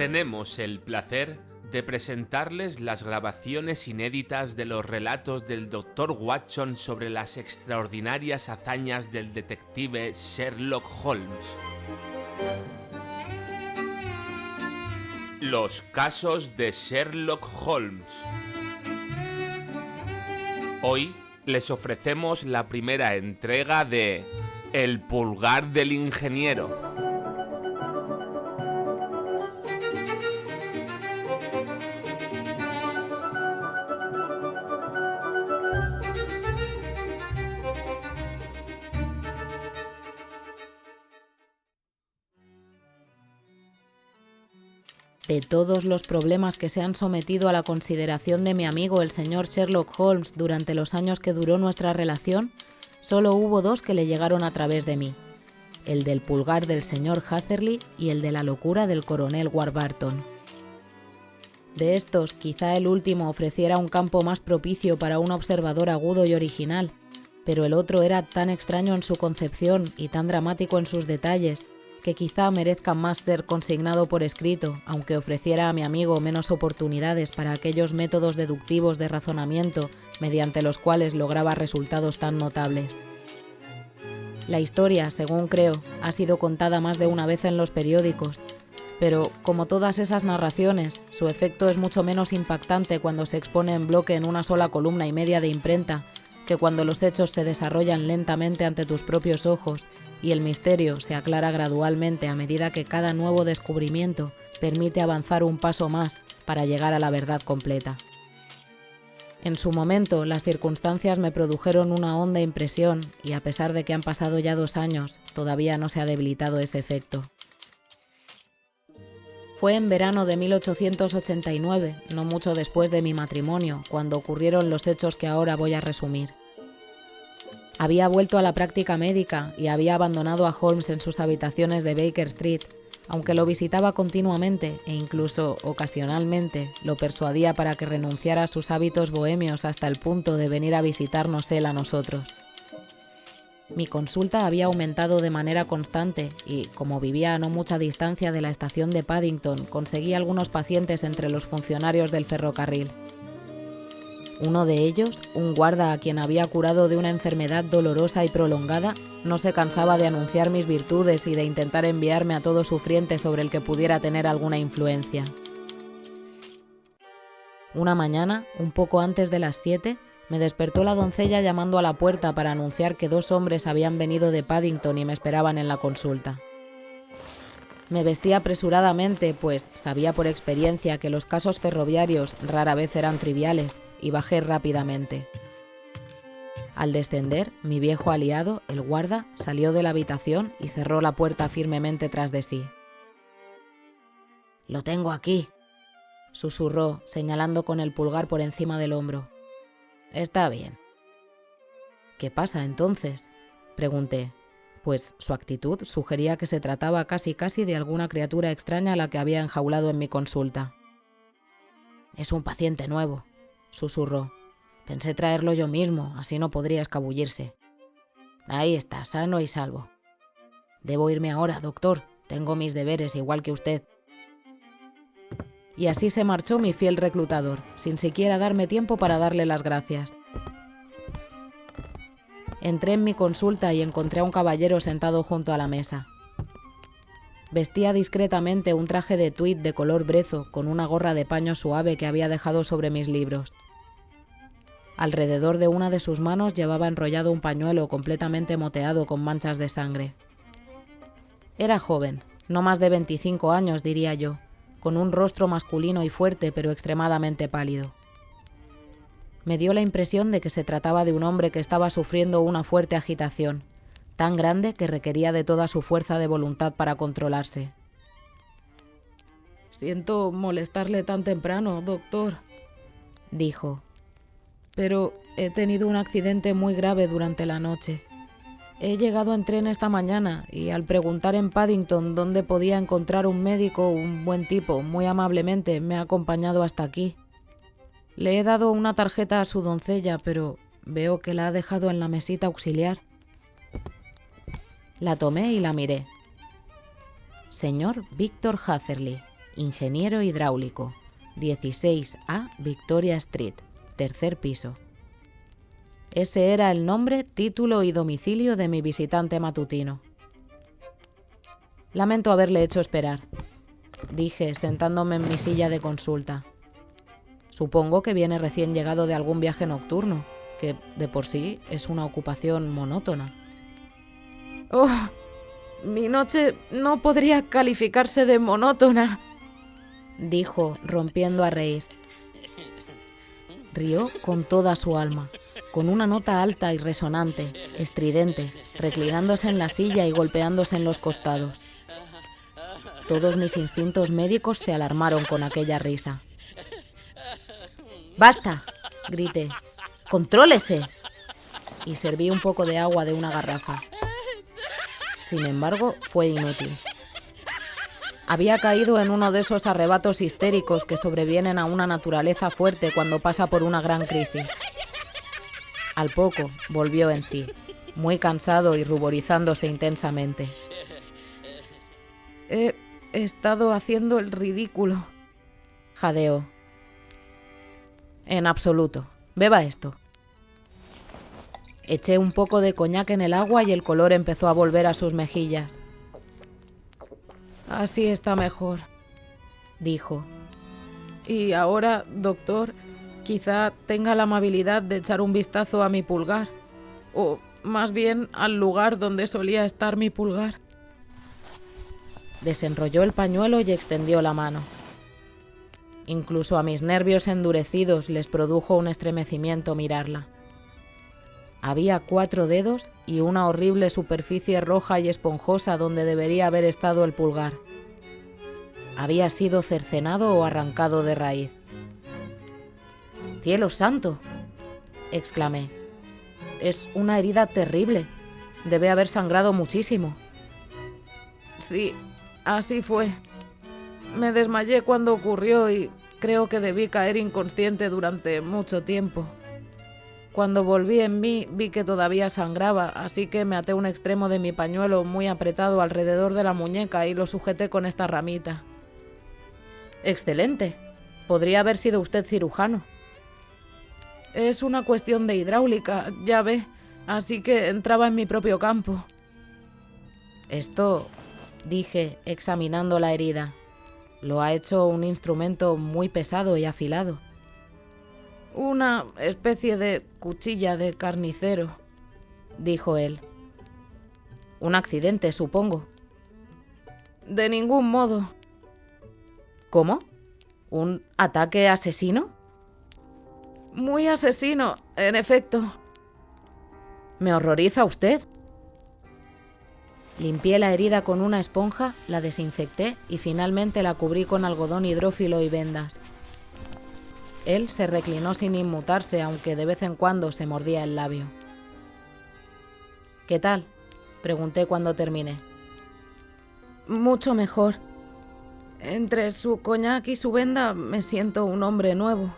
Tenemos el placer de presentarles las grabaciones inéditas de los relatos del Dr. Watson sobre las extraordinarias hazañas del detective Sherlock Holmes. Los casos de Sherlock Holmes. Hoy les ofrecemos la primera entrega de El pulgar del ingeniero. De todos los problemas que se han sometido a la consideración de mi amigo el señor Sherlock Holmes durante los años que duró nuestra relación, solo hubo dos que le llegaron a través de mí: el del pulgar del señor Hatherley y el de la locura del coronel Warburton. De estos, quizá el último ofreciera un campo más propicio para un observador agudo y original, pero el otro era tan extraño en su concepción y tan dramático en sus detalles que quizá merezca más ser consignado por escrito, aunque ofreciera a mi amigo menos oportunidades para aquellos métodos deductivos de razonamiento mediante los cuales lograba resultados tan notables. La historia, según creo, ha sido contada más de una vez en los periódicos, pero, como todas esas narraciones, su efecto es mucho menos impactante cuando se expone en bloque en una sola columna y media de imprenta que cuando los hechos se desarrollan lentamente ante tus propios ojos y el misterio se aclara gradualmente a medida que cada nuevo descubrimiento permite avanzar un paso más para llegar a la verdad completa. En su momento, las circunstancias me produjeron una honda impresión y, a pesar de que han pasado ya 2 años, todavía no se ha debilitado ese efecto. Fue en verano de 1889, no mucho después de mi matrimonio, cuando ocurrieron los hechos que ahora voy a resumir. Había vuelto a la práctica médica y había abandonado a Holmes en sus habitaciones de Baker Street, aunque lo visitaba continuamente e incluso, ocasionalmente, lo persuadía para que renunciara a sus hábitos bohemios hasta el punto de venir a visitarnos él a nosotros. Mi consulta había aumentado de manera constante y, como vivía a no mucha distancia de la estación de Paddington, conseguí algunos pacientes entre los funcionarios del ferrocarril. Uno de ellos, un guarda a quien había curado de una enfermedad dolorosa y prolongada, no se cansaba de anunciar mis virtudes y de intentar enviarme a todo sufriente sobre el que pudiera tener alguna influencia. Una mañana, un poco antes de las 7, me despertó la doncella llamando a la puerta para anunciar que 2 hombres habían venido de Paddington y me esperaban en la consulta. Me vestí apresuradamente, pues sabía por experiencia que los casos ferroviarios rara vez eran triviales, y bajé rápidamente. Al descender, mi viejo aliado, el guarda, salió de la habitación y cerró la puerta firmemente tras de sí. «Lo tengo aquí», susurró, señalando con el pulgar por encima del hombro. «Está bien». «¿Qué pasa entonces?», pregunté, pues su actitud sugería que se trataba casi de alguna criatura extraña a la que había enjaulado en mi consulta. «Es un paciente nuevo», susurró. «Pensé traerlo yo mismo, así no podría escabullirse. Ahí está, sano y salvo. Debo irme ahora, doctor. Tengo mis deberes igual que usted». Y así se marchó mi fiel reclutador, sin siquiera darme tiempo para darle las gracias. Entré en mi consulta y encontré a un caballero sentado junto a la mesa. Vestía discretamente un traje de tweed de color brezo con una gorra de paño suave que había dejado sobre mis libros. Alrededor de una de sus manos llevaba enrollado un pañuelo completamente moteado con manchas de sangre. Era joven, no más de 25 años diría yo, con un rostro masculino y fuerte pero extremadamente pálido. Me dio la impresión de que se trataba de un hombre que estaba sufriendo una fuerte agitación, tan grande que requería de toda su fuerza de voluntad para controlarse. «Siento molestarle tan temprano, doctor», dijo, «pero he tenido un accidente muy grave durante la noche. He llegado en tren esta mañana y al preguntar en Paddington dónde podía encontrar un médico, un buen tipo, muy amablemente me ha acompañado hasta aquí. Le he dado una tarjeta a su doncella, pero veo que la ha dejado en la mesita auxiliar». La tomé y la miré. «Señor Víctor Hatherley», ingeniero hidráulico, 16A Victoria Street, tercer piso. Ese era el nombre, título y domicilio de mi visitante matutino. Lamento haberle hecho esperar, dije sentándome en mi silla de consulta. Supongo que viene recién llegado de algún viaje nocturno, que de por sí es una ocupación monótona. ¡Oh! Mi noche no podría calificarse de monótona, dijo, rompiendo a reír. Rió con toda su alma, con una nota alta y resonante, estridente, reclinándose en la silla y golpeándose en los costados. Todos mis instintos médicos se alarmaron con aquella risa. ¡Basta!, grité. ¡Contrólese! Y serví un poco de agua de una garrafa. Sin embargo, fue inútil. Había caído en uno de esos arrebatos histéricos que sobrevienen a una naturaleza fuerte cuando pasa por una gran crisis. Al poco, volvió en sí, muy cansado y ruborizándose intensamente. He estado haciendo el ridículo, jadeó. En absoluto. Beba esto. Eché un poco de coñac en el agua y el color empezó a volver a sus mejillas. Así está mejor, dijo. Y ahora, doctor, quizá tenga la amabilidad de echar un vistazo a mi pulgar, o más bien al lugar donde solía estar mi pulgar. Desenrolló el pañuelo y extendió la mano. Incluso a mis nervios endurecidos les produjo un estremecimiento mirarla. Había 4 dedos y una horrible superficie roja y esponjosa donde debería haber estado el pulgar. Había sido cercenado o arrancado de raíz. ¡Cielo santo!, exclamé. Es una herida terrible. Debe haber sangrado muchísimo. Sí, así fue. Me desmayé cuando ocurrió y creo que debí caer inconsciente durante mucho tiempo. Cuando volví en mí, vi que todavía sangraba, así que me até un extremo de mi pañuelo muy apretado alrededor de la muñeca y lo sujeté con esta ramita. ¡Excelente! Podría haber sido usted cirujano. Es una cuestión de hidráulica, ya ve, así que entraba en mi propio campo. Esto, dije, examinando la herida, lo ha hecho un instrumento muy pesado y afilado. Una especie de cuchilla de carnicero, dijo él. Un accidente, supongo. De ningún modo. ¿Cómo? ¿Un ataque asesino? Muy asesino, en efecto. ¿Me horroriza usted? Limpié la herida con una esponja, la desinfecté y finalmente la cubrí con algodón hidrófilo y vendas. Él se reclinó sin inmutarse, aunque de vez en cuando se mordía el labio. ¿Qué tal?, pregunté cuando terminé. Mucho mejor. Entre su coñac y su venda me siento un hombre nuevo.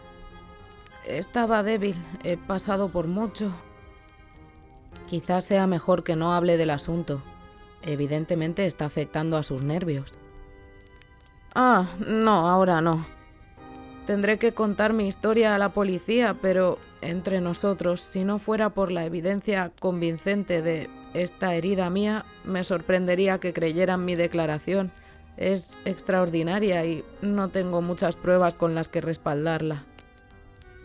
Estaba débil, he pasado por mucho. Quizás sea mejor que no hable del asunto. Evidentemente está afectando a sus nervios. Ah, no, ahora no. Tendré que contar mi historia a la policía, pero entre nosotros, si no fuera por la evidencia convincente de esta herida mía, me sorprendería que creyeran mi declaración. Es extraordinaria y no tengo muchas pruebas con las que respaldarla.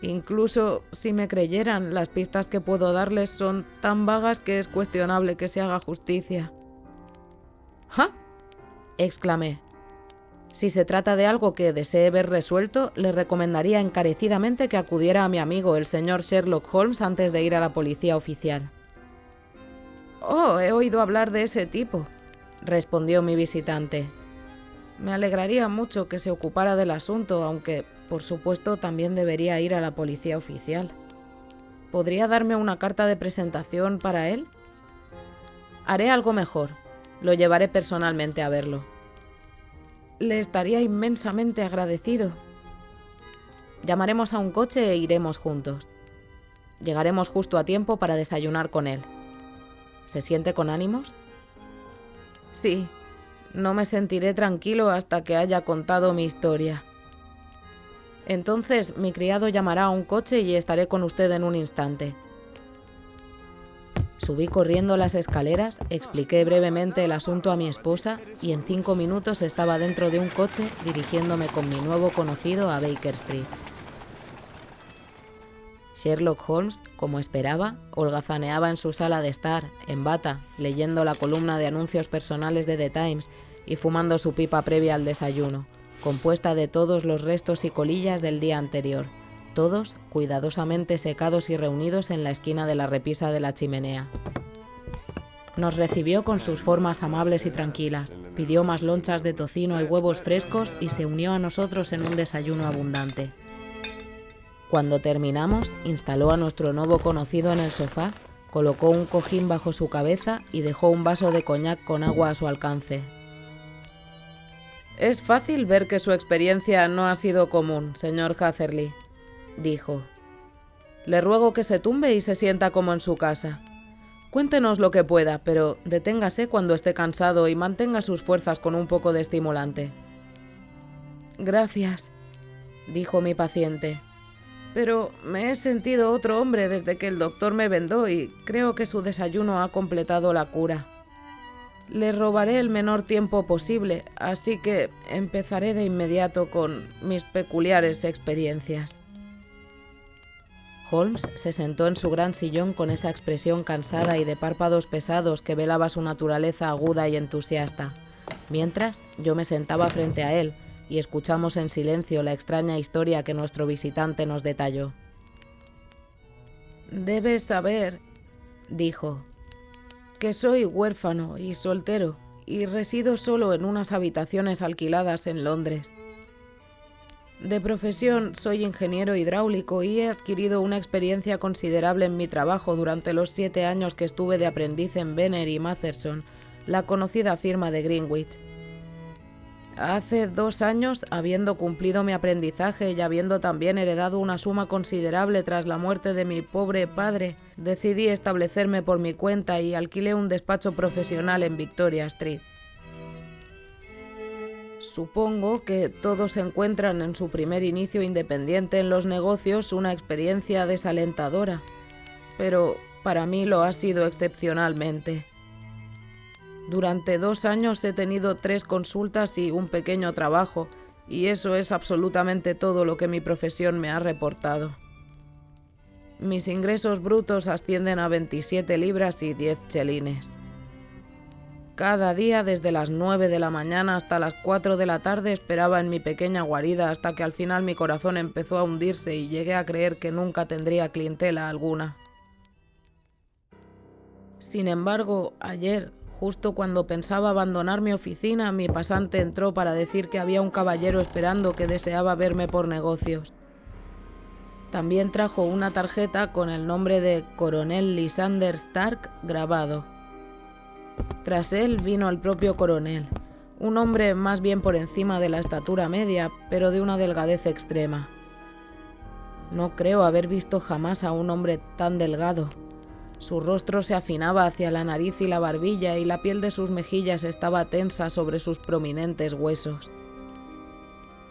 Incluso si me creyeran, las pistas que puedo darles son tan vagas que es cuestionable que se haga justicia. ¡Ja!, exclamé. Si se trata de algo que desee ver resuelto, le recomendaría encarecidamente que acudiera a mi amigo, el señor Sherlock Holmes, antes de ir a la policía oficial. «Oh, he oído hablar de ese tipo», respondió mi visitante. «Me alegraría mucho que se ocupara del asunto, aunque, por supuesto, también debería ir a la policía oficial. ¿Podría darme una carta de presentación para él? Haré algo mejor. Lo llevaré personalmente a verlo». Le estaría inmensamente agradecido. Llamaremos a un coche e iremos juntos. Llegaremos justo a tiempo para desayunar con él. ¿Se siente con ánimos? Sí, No me sentiré tranquilo hasta que haya contado mi historia. Entonces mi criado llamará a un coche y estaré con usted en un instante. Subí corriendo las escaleras, expliqué brevemente el asunto a mi esposa y en 5 minutos estaba dentro de un coche dirigiéndome con mi nuevo conocido a Baker Street. Sherlock Holmes, como esperaba, holgazaneaba en su sala de estar, en bata, leyendo la columna de anuncios personales de The Times y fumando su pipa previa al desayuno, compuesta de todos los restos y colillas del día anterior, todos cuidadosamente secados y reunidos en la esquina de la repisa de la chimenea. Nos recibió con sus formas amables y tranquilas, pidió más lonchas de tocino y huevos frescos y se unió a nosotros en un desayuno abundante. Cuando terminamos, instaló a nuestro nuevo conocido en el sofá, colocó un cojín bajo su cabeza y dejó un vaso de coñac con agua a su alcance. «Es fácil ver que su experiencia no ha sido común, señor Hatherley», dijo. «Le ruego que se tumbe y se sienta como en su casa. Cuéntenos lo que pueda, pero deténgase cuando esté cansado y mantenga sus fuerzas con un poco de estimulante». «Gracias», dijo mi paciente. «Pero me he sentido otro hombre desde que el doctor me vendó y creo que su desayuno ha completado la cura. Le robaré el menor tiempo posible, así que empezaré de inmediato con mis peculiares experiencias». Holmes se sentó en su gran sillón con esa expresión cansada y de párpados pesados que velaba su naturaleza aguda y entusiasta, mientras yo me sentaba frente a él y escuchamos en silencio la extraña historia que nuestro visitante nos detalló. «Debes saber», dijo, «que soy huérfano y soltero y resido solo en unas habitaciones alquiladas en Londres. De profesión soy ingeniero hidráulico y he adquirido una experiencia considerable en mi trabajo durante los 7 años que estuve de aprendiz en Benner y Matherson, la conocida firma de Greenwich. Hace 2 años, habiendo cumplido mi aprendizaje y habiendo también heredado una suma considerable tras la muerte de mi pobre padre, decidí establecerme por mi cuenta y alquilé un despacho profesional en Victoria Street. Supongo que todos encuentran en su primer inicio independiente en los negocios una experiencia desalentadora, pero para mí lo ha sido excepcionalmente. Durante 2 años he tenido 3 consultas y un pequeño trabajo, y eso es absolutamente todo lo que mi profesión me ha reportado. Mis ingresos brutos ascienden a 27 libras y 10 chelines. Cada día, desde las 9 de la mañana hasta las 4 de la tarde, esperaba en mi pequeña guarida hasta que al final mi corazón empezó a hundirse y llegué a creer que nunca tendría clientela alguna. Sin embargo, ayer, justo cuando pensaba abandonar mi oficina, mi pasante entró para decir que había un caballero esperando que deseaba verme por negocios. También trajo una tarjeta con el nombre de Coronel Lysander Stark grabado. Tras él vino el propio coronel, un hombre más bien por encima de la estatura media, pero de una delgadez extrema. No creo haber visto jamás a un hombre tan delgado. Su rostro se afinaba hacia la nariz y la barbilla y la piel de sus mejillas estaba tensa sobre sus prominentes huesos.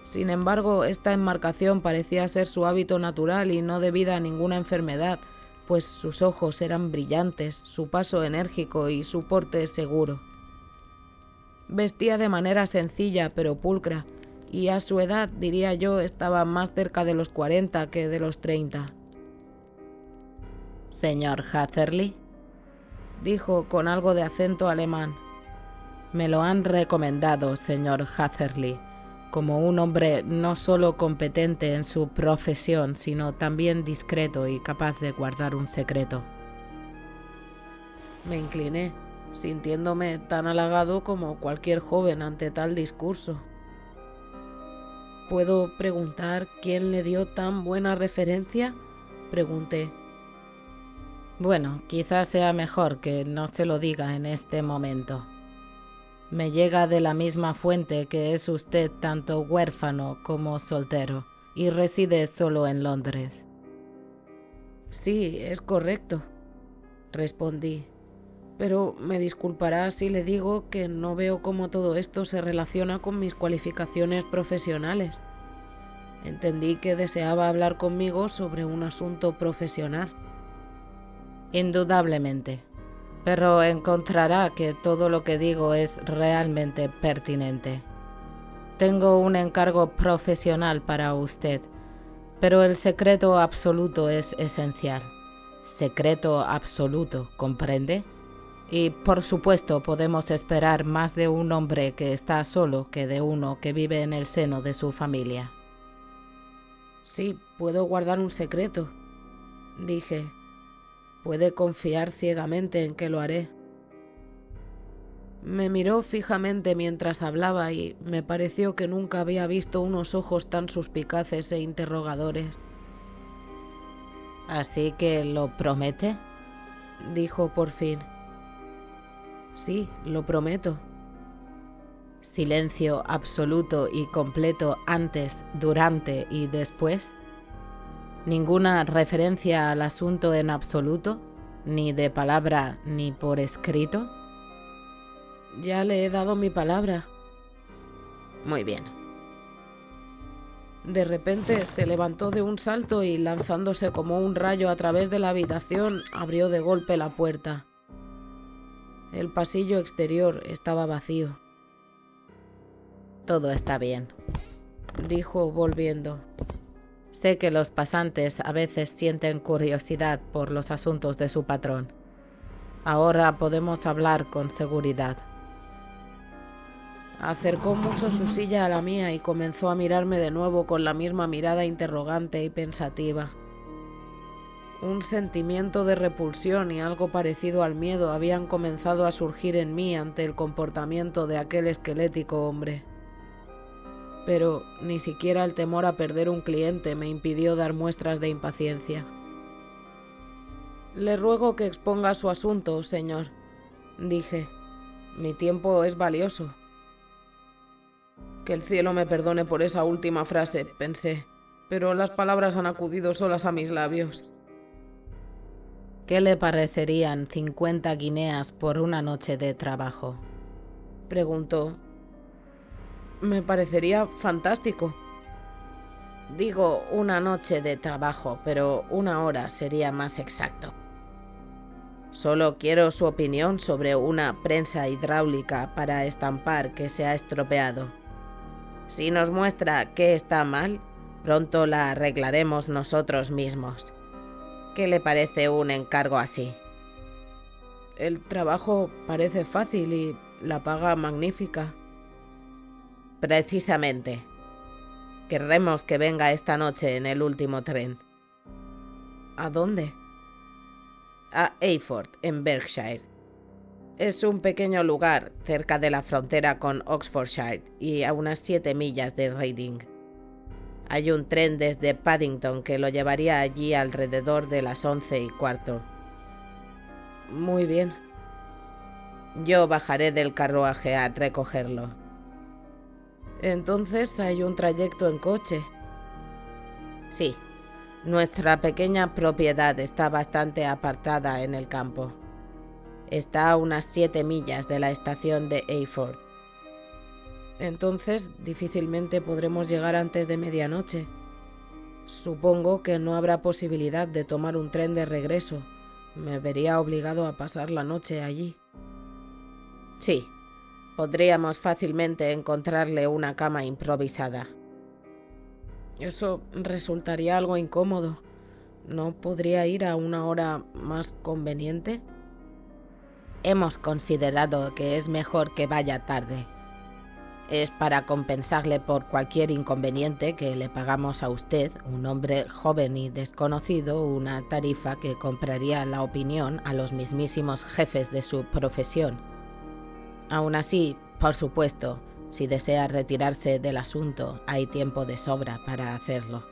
Sin embargo, esta enmarcación parecía ser su hábito natural y no debida a ninguna enfermedad, pues sus ojos eran brillantes, su paso enérgico y su porte seguro. Vestía de manera sencilla pero pulcra, y a su edad, diría yo, estaba más cerca de los 40 que de los 30. «Señor Hatherley», dijo con algo de acento alemán. «Me lo han recomendado, señor Hatherley, como un hombre no solo competente en su profesión, sino también discreto y capaz de guardar un secreto». Me incliné, sintiéndome tan halagado como cualquier joven ante tal discurso. «¿Puedo preguntar quién le dio tan buena referencia?», pregunté. «Bueno, quizás sea mejor que no se lo diga en este momento. Me llega de la misma fuente que es usted tanto huérfano como soltero y reside solo en Londres». «Sí, es correcto», respondí. Pero me disculpará si le digo que no veo cómo todo esto se relaciona con mis cualificaciones profesionales. Entendí que deseaba hablar conmigo sobre un asunto profesional. Indudablemente, pero encontrará que todo lo que digo es realmente pertinente. Tengo un encargo profesional para usted, pero el secreto absoluto es esencial. Secreto absoluto, ¿comprende? Y por supuesto podemos esperar más de un hombre que está solo que de uno que vive en el seno de su familia. Sí, puedo guardar un secreto, dije. Puede confiar ciegamente en que lo haré. Me miró fijamente mientras hablaba y me pareció que nunca había visto unos ojos tan suspicaces e interrogadores. ¿Así que lo promete?, dijo por fin. Sí, lo prometo. Silencio absoluto y completo antes, durante y después. Ninguna referencia al asunto en absoluto, ni de palabra ni por escrito. Ya le he dado mi palabra. Muy bien. De repente se levantó de un salto y, lanzándose como un rayo a través de la habitación, abrió de golpe la puerta. El pasillo exterior estaba vacío. Todo está bien, dijo volviendo. Sé que los pasantes a veces sienten curiosidad por los asuntos de su patrón. Ahora podemos hablar con seguridad. Acercó mucho su silla a la mía y comenzó a mirarme de nuevo con la misma mirada interrogante y pensativa. Un sentimiento de repulsión y algo parecido al miedo habían comenzado a surgir en mí ante el comportamiento de aquel esquelético hombre. Pero ni siquiera el temor a perder un cliente me impidió dar muestras de impaciencia. Le ruego que exponga su asunto, señor, dije. Mi tiempo es valioso. Que el cielo me perdone por esa última frase, pensé, pero las palabras han acudido solas a mis labios. ¿Qué le parecerían 50 guineas por una noche de trabajo?, preguntó. Me parecería fantástico. Digo una noche de trabajo, pero una hora sería más exacto. Solo quiero su opinión sobre una prensa hidráulica para estampar que se ha estropeado. Si nos muestra que está mal, pronto la arreglaremos nosotros mismos. ¿Qué le parece un encargo así? El trabajo parece fácil y la paga magnífica. Precisamente. Querremos que venga esta noche en el último tren. ¿A dónde? A Eyford, en Berkshire. Es un pequeño lugar cerca de la frontera con Oxfordshire y a unas 7 millas de Reading. Hay un tren desde Paddington que lo llevaría allí alrededor de las 11:15. Muy bien. Yo bajaré del carruaje a recogerlo. Entonces hay un trayecto en coche. Sí, nuestra pequeña propiedad está bastante apartada en el campo. Está a unas 7 millas de la estación de Eyford. Entonces difícilmente podremos llegar antes de medianoche. Supongo que no habrá posibilidad de tomar un tren de regreso. Me vería obligado a pasar la noche allí. Sí. Podríamos fácilmente encontrarle una cama improvisada. Eso resultaría algo incómodo. ¿No podría ir a una hora más conveniente? Hemos considerado que es mejor que vaya tarde. Es para compensarle por cualquier inconveniente que le pagamos a usted, un hombre joven y desconocido, una tarifa que compraría la opinión a los mismísimos jefes de su profesión. Aún así, por supuesto, si desea retirarse del asunto, hay tiempo de sobra para hacerlo.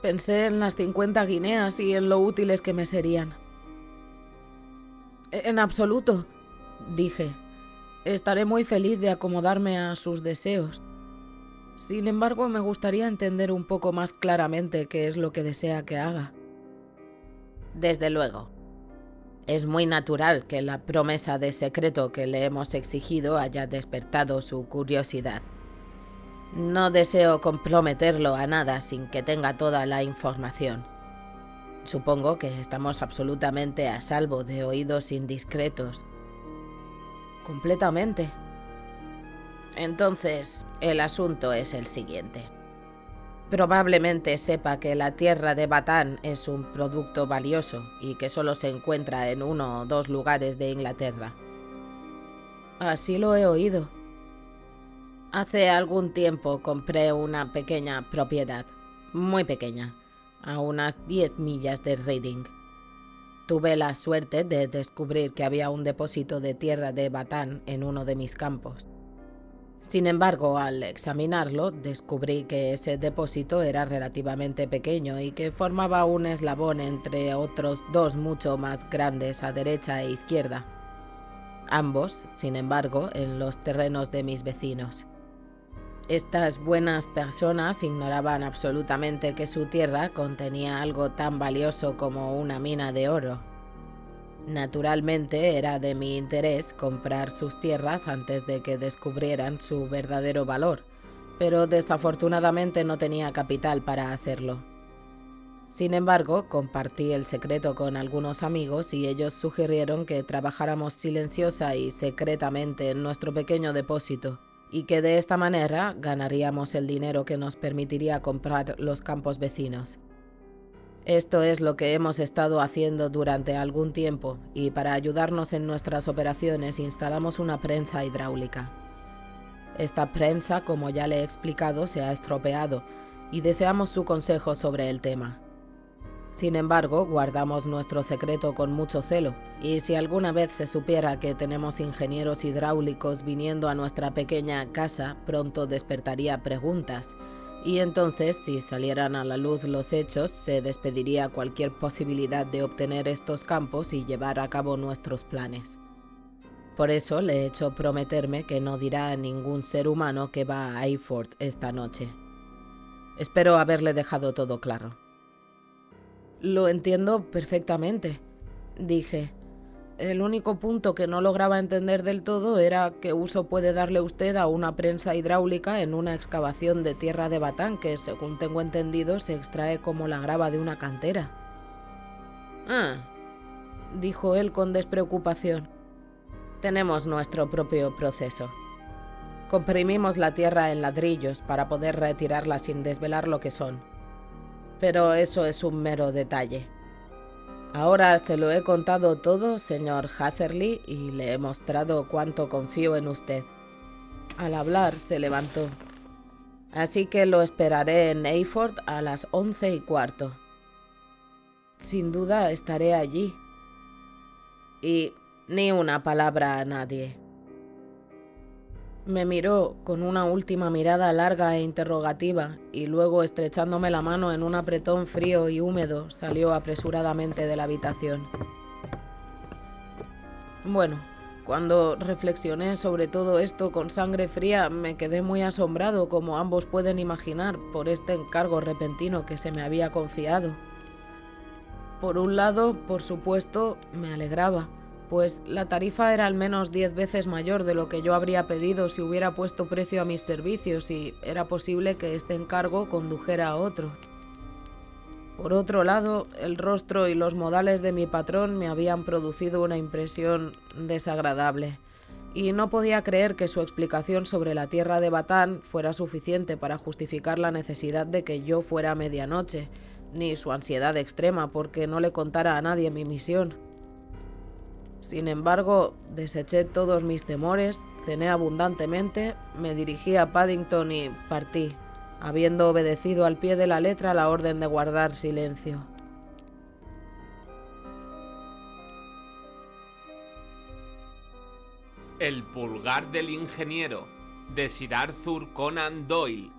Pensé en las 50 guineas y en lo útiles que me serían. En absoluto, dije. Estaré muy feliz de acomodarme a sus deseos. Sin embargo, me gustaría entender un poco más claramente qué es lo que desea que haga. Desde luego. Es muy natural que la promesa de secreto que le hemos exigido haya despertado su curiosidad. No deseo comprometerlo a nada sin que tenga toda la información. Supongo que estamos absolutamente a salvo de oídos indiscretos. Completamente. Entonces, el asunto es el siguiente. Probablemente sepa que la tierra de Batán es un producto valioso y que solo se encuentra en 1 o 2 lugares de Inglaterra. Así lo he oído. Hace algún tiempo compré una pequeña propiedad, muy pequeña, a unas 10 millas de Reading. Tuve la suerte de descubrir que había un depósito de tierra de Batán en uno de mis campos. Sin embargo, al examinarlo, descubrí que ese depósito era relativamente pequeño y que formaba un eslabón entre otros 2 mucho más grandes a derecha e izquierda. Ambos, sin embargo, en los terrenos de mis vecinos. Estas buenas personas ignoraban absolutamente que su tierra contenía algo tan valioso como una mina de oro. Naturalmente era de mi interés comprar sus tierras antes de que descubrieran su verdadero valor, pero desafortunadamente no tenía capital para hacerlo. Sin embargo, compartí el secreto con algunos amigos y ellos sugirieron que trabajáramos silenciosa y secretamente en nuestro pequeño depósito, y que de esta manera ganaríamos el dinero que nos permitiría comprar los campos vecinos. Esto es lo que hemos estado haciendo durante algún tiempo y para ayudarnos en nuestras operaciones instalamos una prensa hidráulica. Esta prensa, como ya le he explicado, se ha estropeado y deseamos su consejo sobre el tema. Sin embargo, guardamos nuestro secreto con mucho celo y si alguna vez se supiera que tenemos ingenieros hidráulicos viniendo a nuestra pequeña casa, pronto despertaría preguntas. Y entonces, si salieran a la luz los hechos, se despediría cualquier posibilidad de obtener estos campos y llevar a cabo nuestros planes. Por eso le he hecho prometerme que no dirá a ningún ser humano que va a Eyford esta noche. Espero haberle dejado todo claro. Lo entiendo perfectamente, dije. El único punto que no lograba entender del todo era qué uso puede darle usted a una prensa hidráulica en una excavación de tierra de Batán que, según tengo entendido, se extrae como la grava de una cantera. Dijo él con despreocupación. Tenemos nuestro propio proceso. Comprimimos la tierra en ladrillos para poder retirarla sin desvelar lo que son. Pero eso es un mero detalle. Ahora se lo he contado todo, señor Hatherley, y le he mostrado cuánto confío en usted. Al hablar se levantó. Así que lo esperaré en Eyford a las 11:15. Sin duda estaré allí. Y ni una palabra a nadie. Me miró con una última mirada larga e interrogativa y luego, estrechándome la mano en un apretón frío y húmedo, salió apresuradamente de la habitación. Bueno, cuando reflexioné sobre todo esto con sangre fría, me quedé muy asombrado, como ambos pueden imaginar, por este encargo repentino que se me había confiado. Por un lado, por supuesto, me alegraba, pues la tarifa era al menos 10 veces mayor de lo que yo habría pedido si hubiera puesto precio a mis servicios y era posible que este encargo condujera a otro. Por otro lado, el rostro y los modales de mi patrón me habían producido una impresión desagradable y no podía creer que su explicación sobre la tierra de Batán fuera suficiente para justificar la necesidad de que yo fuera a medianoche, ni su ansiedad extrema porque no le contara a nadie mi misión. Sin embargo, deseché todos mis temores, cené abundantemente, me dirigí a Paddington y partí, habiendo obedecido al pie de la letra la orden de guardar silencio. El pulgar del ingeniero, de Sir Arthur Conan Doyle.